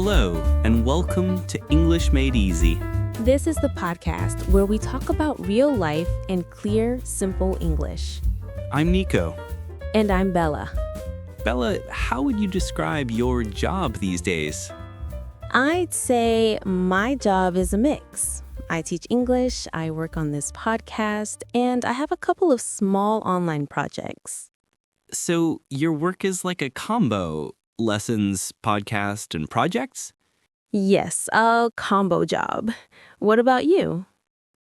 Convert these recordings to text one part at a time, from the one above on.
Hello, and welcome to English Made Easy. This is the podcast where we talk about real life in clear, simple English. I'm Nico. And I'm Bella. Bella, how would you describe your job these days? I'd say my job is a mix. I teach English, I work on this podcast, and I have a couple of small online projects. So your work is like a combo: lessons, podcast, and projects? Yes, a combo job. What about you?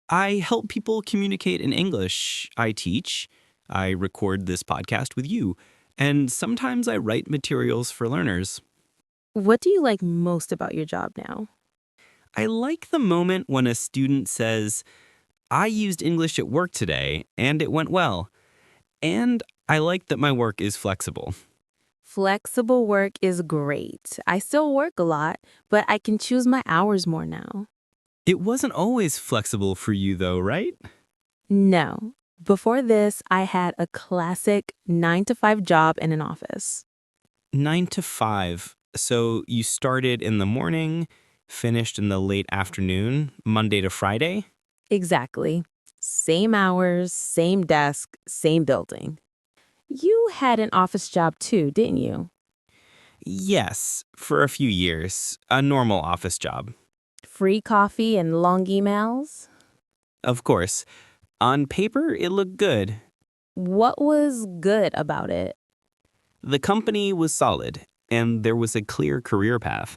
I help people communicate in English. I teach. I record this podcast with you. And sometimes I write materials for learners. What do you like most about your job now? I like the moment when a student says, "I used English at work today, and it went well." And I like that my work is flexible. Flexible work is great. I still work a lot, but I can choose my hours more now. It wasn't always flexible for you, though, right? No. Before this, I had a classic 9 to 5 job in an office. 9 to 5. So you started in the morning, finished in the late afternoon, Monday to Friday? Exactly. Same hours, same desk, same building. You had an office job too, didn't you? Yes, for a few years. A normal office job. Free coffee and long emails? Of course. On paper, it looked good. What was good about it? The company was solid, and there was a clear career path.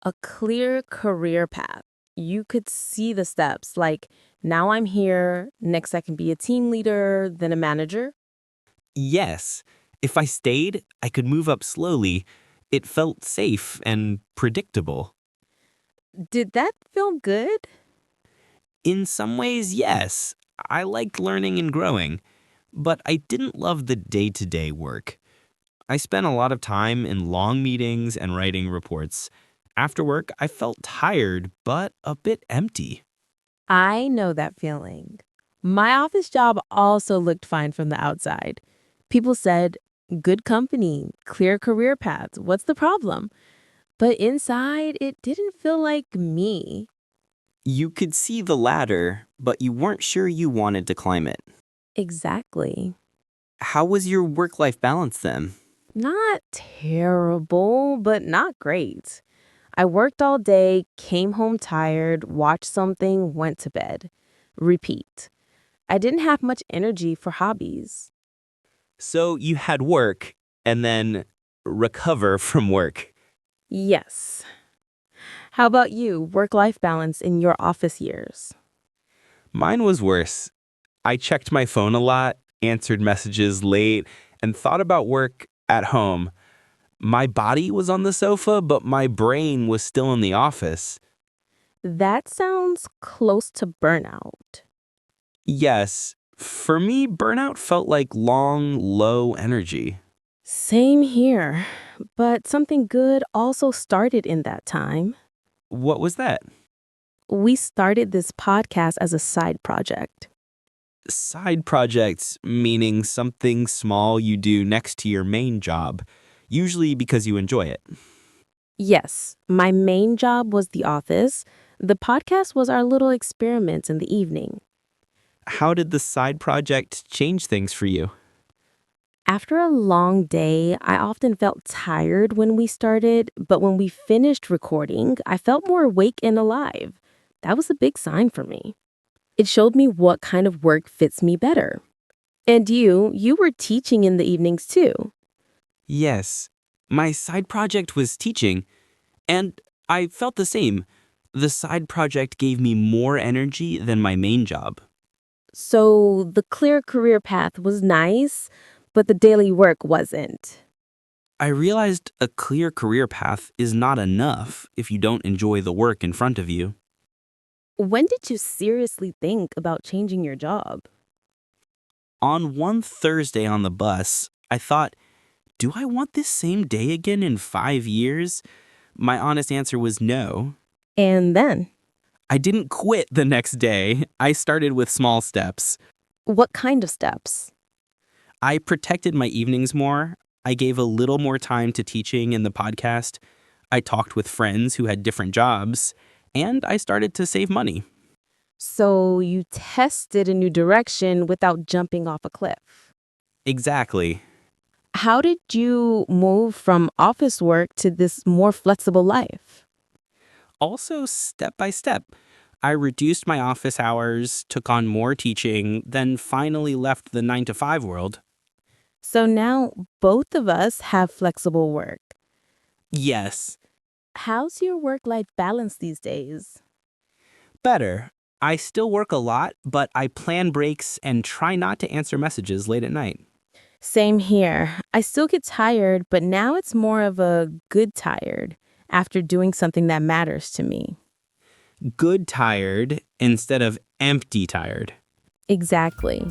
A clear career path. You could see the steps, like now I'm here, next I can be a team leader, then a manager. Yes, if I stayed, I could move up slowly. It felt safe and predictable. Did that feel good? In some ways, yes. I liked learning and growing, but I didn't love the day-to-day work. I spent a lot of time in long meetings and writing reports. After work, I felt tired, but a bit empty. I know that feeling. My office job also looked fine from the outside. People said, good company, clear career paths, what's the problem? But inside, it didn't feel like me. You could see the ladder, but you weren't sure you wanted to climb it. Exactly. How was your work-life balance then? Not terrible, but not great. I worked all day, came home tired, watched something, went to bed. Repeat. I didn't have much energy for hobbies. So you had work and then recover from work. Yes. How about you, work-life balance in your office years? Mine was worse. I checked my phone a lot, answered messages late, and thought about work at home. My body was on the sofa, but my brain was still in the office. That sounds close to burnout. Yes, for me, burnout felt like long, low energy. Same here, but something good also started in that time. What was that? We started this podcast as a side project. Side projects, meaning something small you do next to your main job, usually because you enjoy it. Yes, my main job was the office. The podcast was our little experiments in the evening. How did the side project change things for you? After a long day, I often felt tired when we started, but when we finished recording, I felt more awake and alive. That was a big sign for me. It showed me what kind of work fits me better. And you were teaching in the evenings too. Yes, my side project was teaching, and I felt the same. The side project gave me more energy than my main job. So the clear career path was nice, but the daily work wasn't. I realized a clear career path is not enough if you don't enjoy the work in front of you. When did you seriously think about changing your job? On one Thursday on the bus, I thought, do I want this same day again in 5 years? My honest answer was no. And then, I didn't quit the next day. I started with small steps. what kind of steps? I protected my evenings more. I gave a little more time to teaching in the podcast. I talked with friends who had different jobs, and I started to save money. So you tested a new direction without jumping off a cliff. Exactly. How did you move from office work to this more flexible life? Also, step by step, I reduced my office hours, took on more teaching, then finally left the 9 to 5 world. So now both of us have flexible work. Yes, How's your work life balance these days? better. I still work a lot, but I plan breaks and try not to answer messages late at night. Same here. I still get tired, but now it's more of a good tired after doing something that matters to me. Good tired instead of empty tired. Exactly.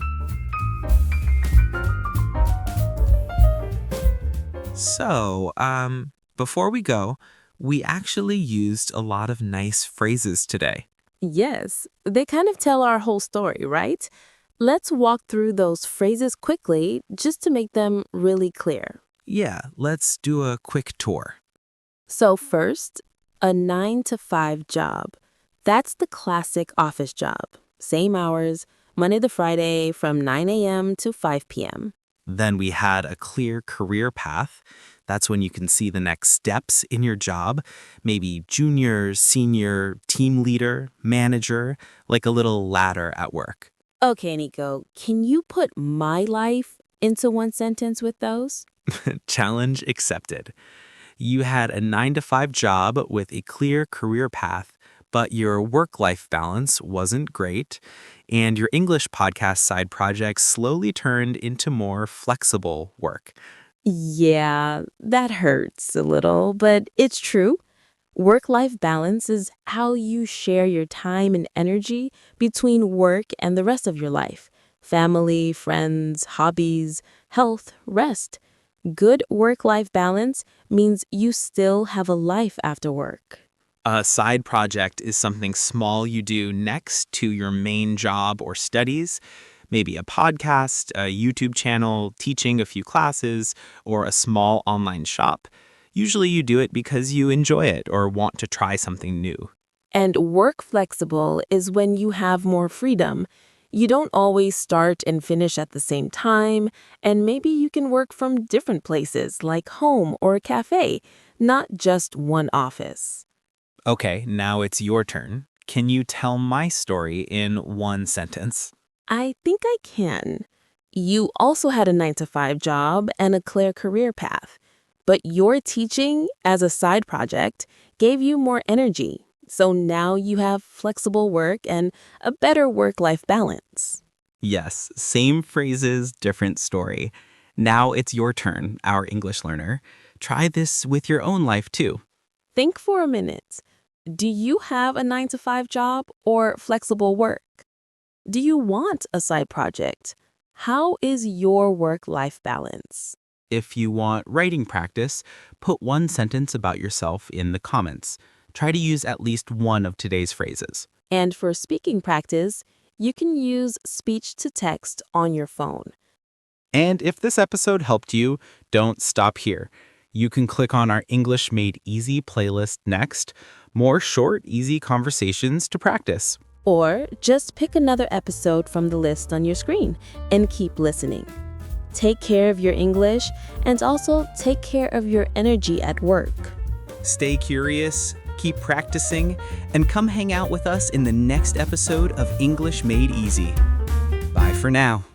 So, before we go, we actually used a lot of nice phrases today. Yes, they kind of tell our whole story, right? Let's walk through those phrases quickly just to make them really clear. Yeah, let's do a quick tour. So, first, a 9 to 5 job. That's the classic office job. Same hours, Monday to Friday from 9 a.m. to 5 p.m. Then we had a clear career path. That's when you can see the next steps in your job, maybe junior, senior, team leader, manager, like a little ladder at work. Okay, Nico, can you put my life into one sentence with those? Challenge accepted. You had a 9 to 5 job with a clear career path, but your work-life balance wasn't great, and your English podcast side project slowly turned into more flexible work. Yeah, that hurts a little, but it's true. Work-life balance is how you share your time and energy between work and the rest of your life. Family, friends, hobbies, health, rest. Good work-life balance means you still have a life after work. A side project is something small you do next to your main job or studies, maybe a podcast, a YouTube channel, teaching a few classes, or a small online shop. Usually you do it because you enjoy it or want to try something new. And work flexible is when you have more freedom. You don't always start and finish at the same time, and maybe you can work from different places like home or a cafe, not just one office. Okay, now it's your turn. Can you tell my story in one sentence? I think I can. You also had a 9 to 5 job and a clear career path, but your teaching as a side project gave you more energy. So now you have flexible work and a better work-life balance. Yes, same phrases, different story. Now it's your turn, our English learner. Try this with your own life too. Think for a minute. Do you have a 9 to 5 job or flexible work? Do you want a side project? How is your work-life balance? If you want writing practice, put one sentence about yourself in the comments. Try to use at least one of today's phrases. And for speaking practice, you can use speech to text on your phone. And if this episode helped you, don't stop here. You can click on our English Made Easy playlist next. More short, easy conversations to practice. Or just pick another episode from the list on your screen and keep listening. Take care of your English and also take care of your energy at work. Stay curious, keep practicing, and come hang out with us in the next episode of English Made Easy. Bye for now.